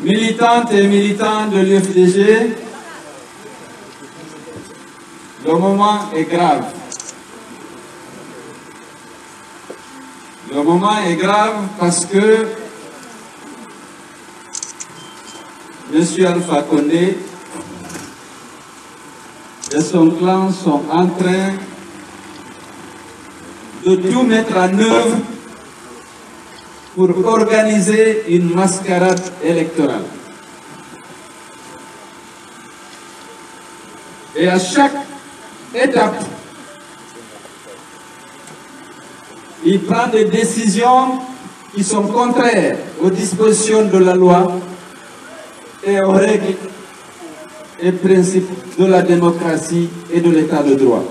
Militantes et militants de l'UFDG, le moment est grave. Le moment est grave parce que M. Alpha Condé et son clan sont en train de tout mettre en œuvre pour organiser une mascarade électorale. Et à chaque étape, il prend des décisions qui sont contraires aux dispositions de la loi et aux règles et principes de la démocratie et de l'état de droit.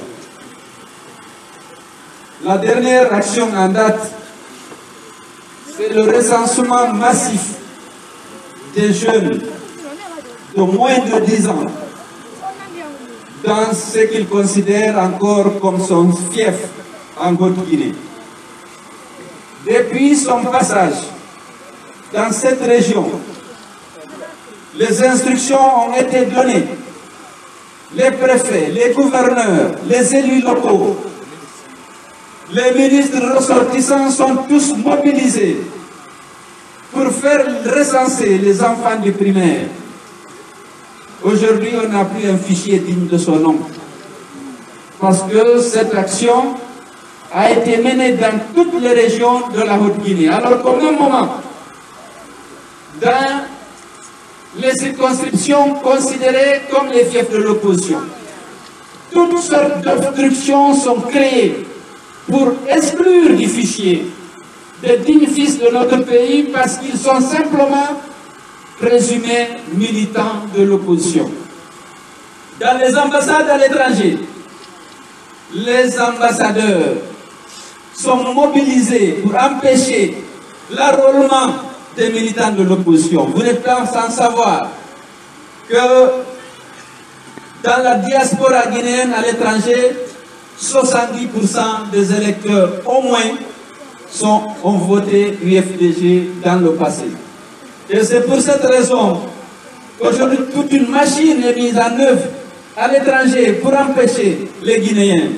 La dernière action en date, c'est le recensement massif des jeunes de moins de 10 ans dans ce qu'ils considèrent encore comme son fief en Haute-Guinée. Depuis son passage dans cette région, les instructions ont été données. Les préfets, les gouverneurs, les élus locaux, les ministres ressortissants sont tous mobilisés pour faire recenser les enfants du primaire. Aujourd'hui, on n'a plus un fichier digne de son nom. Parce que cette action a été menée dans toutes les régions de la Haute-Guinée. Alors qu'au même moment, dans les circonscriptions considérées comme les fiefs de l'opposition, toutes sortes d'obstructions sont créées pour exclure du fichier des dignes fils de notre pays parce qu'ils sont simplement présumés militants de l'opposition. Dans les ambassades à l'étranger, les ambassadeurs sont mobilisés pour empêcher l'enrôlement des militants de l'opposition. Vous n'êtes pas sans savoir que dans la diaspora guinéenne à l'étranger, 70% des électeurs au moins ont voté UFDG dans le passé. Et c'est pour cette raison qu'aujourd'hui toute une machine est mise en œuvre à l'étranger pour empêcher les Guinéens.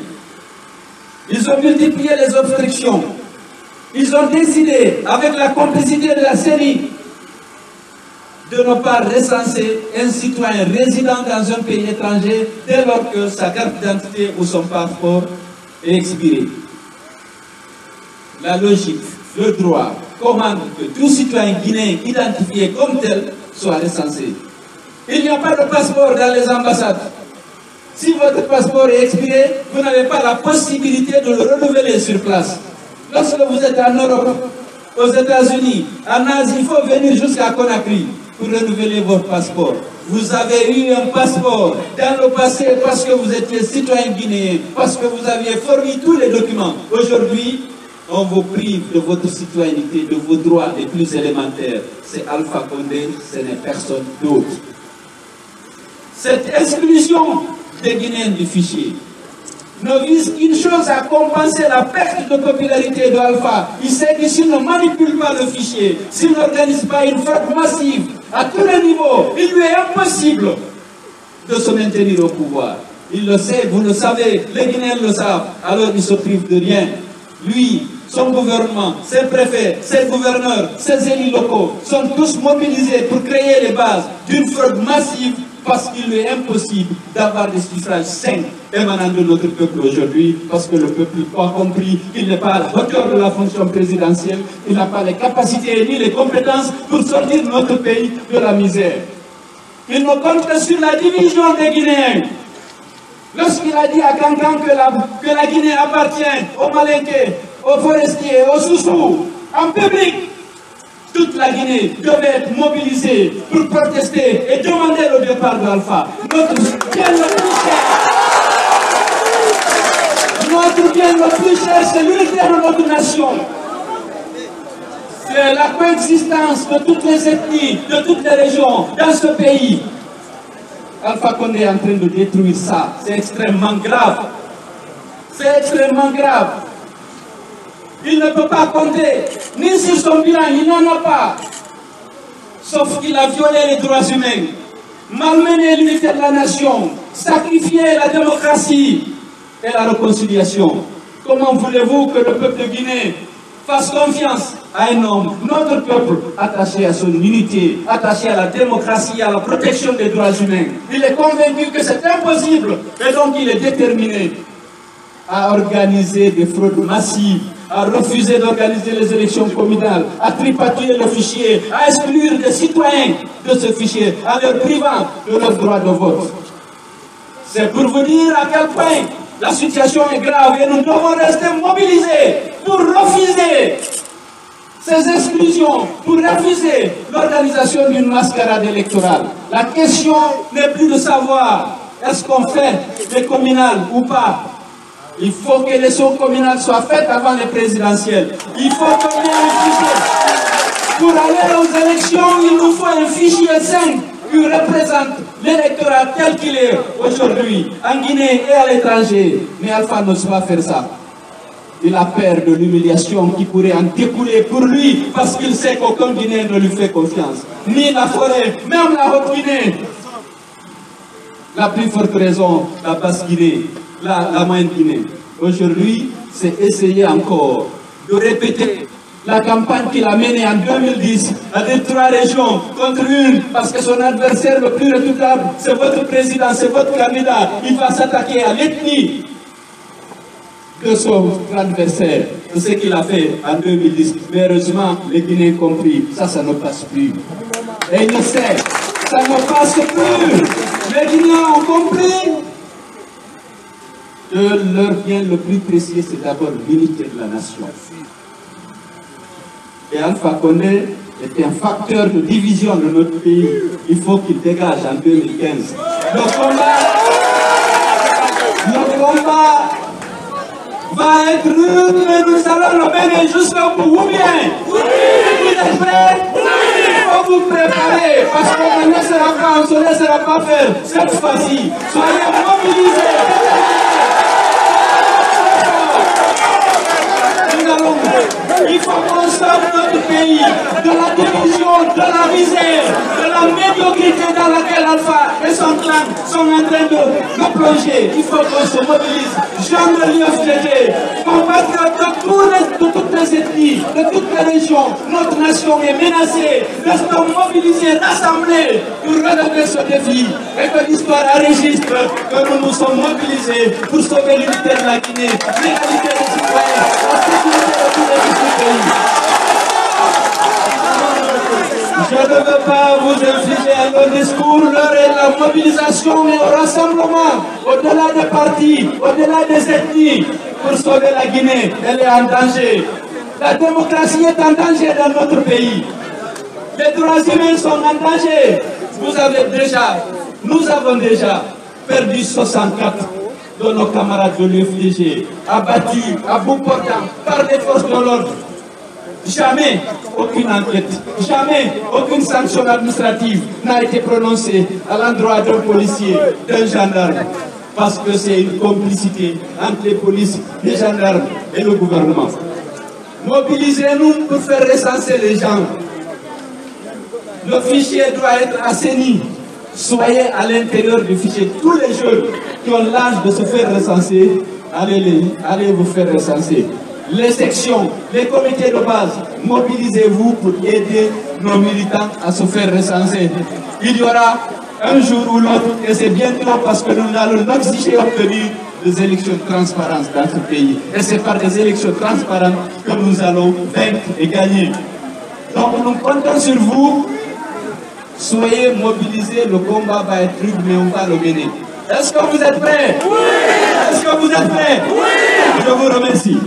Ils ont multiplié les obstructions. Ils ont décidé, avec la complicité de la CENI, de ne pas recenser un citoyen résident dans un pays étranger dès lors que sa carte d'identité ou son passeport est expiré. La logique, le droit commande que tout citoyen guinéen identifié comme tel soit recensé. Il n'y a pas de passeport dans les ambassades. Si votre passeport est expiré, vous n'avez pas la possibilité de le renouveler sur place. Lorsque vous êtes en Europe, aux États-Unis, en Asie, il faut venir jusqu'à Conakry pour renouveler votre passeport. Vous avez eu un passeport dans le passé parce que vous étiez citoyen guinéen, parce que vous aviez fourni tous les documents. Aujourd'hui, on vous prive de votre citoyenneté, de vos droits les plus élémentaires. C'est Alpha Condé, ce n'est personne d'autre. Cette exclusion des Guinéens du fichier ne vise qu'une chose, à compenser la perte de popularité de Alpha. Il sait que s'il ne manipule pas le fichier, s'il n'organise pas une fraude massive à tous les niveaux, il lui est impossible de se maintenir au pouvoir. Il le sait, vous le savez, les Guinéens le savent, alors il se prive de rien. Lui, son gouvernement, ses préfets, ses gouverneurs, ses élus locaux sont tous mobilisés pour créer les bases d'une fraude massive parce qu'il lui est impossible d'avoir des suffrages sains émanant de notre peuple aujourd'hui, parce que le peuple a compris qu'il n'est pas à la hauteur de la fonction présidentielle, il n'a pas les capacités ni les compétences pour sortir notre pays de la misère. Il ne compte que sur la division des Guinéens. Lorsqu'il a dit à Cancan que la Guinée appartient aux Malinké, aux forestiers, aux Soussous, en public, toute la Guinée devait être mobilisée pour protester et demander le départ d'Alpha. Notre bien le plus cher, notre bien le plus cher, c'est l'unité de notre nation. C'est la coexistence de toutes les ethnies, de toutes les régions dans ce pays. Alpha Condé est en train de détruire ça. C'est extrêmement grave. C'est extrêmement grave. Il ne peut pas compter ni sur son bilan, il n'en a pas. sauf qu'il a violé les droits humains, malmené l'unité de la nation, sacrifié la démocratie et la réconciliation. Comment voulez-vous que le peuple de Guinée fasse confiance à un homme, notre peuple, attaché à son unité, attaché à la démocratie, à la protection des droits humains? Il est convaincu que c'est impossible et donc il est déterminé à organiser des fraudes massives, à refuser d'organiser les élections communales, à tripatouiller le fichier, à exclure des citoyens de ce fichier, en leur privant de leur droit de vote. C'est pour vous dire à quel point la situation est grave et nous devons rester mobilisés pour refuser ces exclusions, pour refuser l'organisation d'une mascarade électorale. La question n'est plus de savoir est-ce qu'on fait les communales ou pas. Il faut que les élections communales soient faites avant les présidentielles. Il faut qu'on ait un fichier. Pour aller aux élections, il nous faut un fichier sain qui représente l'électorat tel qu'il est aujourd'hui, en Guinée et à l'étranger. Mais Alpha n'ose pas faire ça. Il a peur de l'humiliation qui pourrait en découler pour lui, parce qu'il sait qu'aucun Guinéen ne lui fait confiance. Ni la forêt, même la Haute-Guinée. La plus forte raison, la Basse-Guinée, la Moyenne-Guinée. Aujourd'hui, c'est essayer encore de répéter la campagne qu'il a menée en 2010 avec 3 régions contre une, parce que son adversaire le plus redoutable, c'est votre président, c'est votre candidat. Il va s'attaquer à l'ethnie de son adversaire. C'est ce qu'il a fait en 2010. Mais heureusement, les Guinéens ont compris, ça ne passe plus. Et il le sait, ça ne passe plus. Les Guinéens ont compris que leur bien le plus précieux, c'est d'abord l'unité de la nation. Et Alpha Condé est un facteur de division de notre pays. Il faut qu'il dégage en 2015. Le combat va être rude, mais nous allons le mener jusqu'au bout. Ou bien, vous êtes prêts? Il faut vous préparer, parce qu'on ne laissera pas, on ne se laissera pas faire cette fois-ci. Soyez mobilisés. Il faut qu'on sorte notre pays de la division, de la misère, de la médiocrité dans laquelle Alpha et son clan sont en train de plonger. Il faut qu'on se mobilise. Jean de l'UFDG, compatriotes de toutes les ethnies, de toutes les régions. Notre nation est menacée. Restons mobilisés, rassemblés pour relever ce défi. Et que l'histoire enregistre que nous nous sommes mobilisés pour sauver l'unité de la Guinée, l'égalité des citoyens, la sécurité de tous les pays. Je ne veux pas vous infliger à nos discours, l'heure est la mobilisation et au rassemblement, au-delà des partis, au-delà des ethnies, pour sauver la Guinée. Elle est en danger. La démocratie est en danger dans notre pays. Les droits humains sont en danger. Nous avons déjà perdu 64 de nos camarades de l'UFDG, abattus à bout portant par les forces de l'ordre. Jamais aucune enquête, jamais aucune sanction administrative n'a été prononcée à l'endroit d'un policier, d'un gendarme, parce que c'est une complicité entre les polices, les gendarmes et le gouvernement. Mobilisez-nous pour faire recenser les gens. Le fichier doit être assaini. Soyez à l'intérieur du fichier. Tous les jeunes qui ont l'âge de se faire recenser, allez vous faire recenser. Les sections, les comités de base, mobilisez-vous pour aider nos militants à se faire recenser. Il y aura un jour ou l'autre, et c'est bientôt parce que nous allons exiger obtenir des élections transparentes dans ce pays. Et c'est par des élections transparentes que nous allons vaincre et gagner. Donc nous comptons sur vous. Soyez mobilisés, le combat va être rude, mais on va le mener. Est-ce que vous êtes prêts? Oui! Est-ce que vous êtes prêts? Oui! Je vous remercie.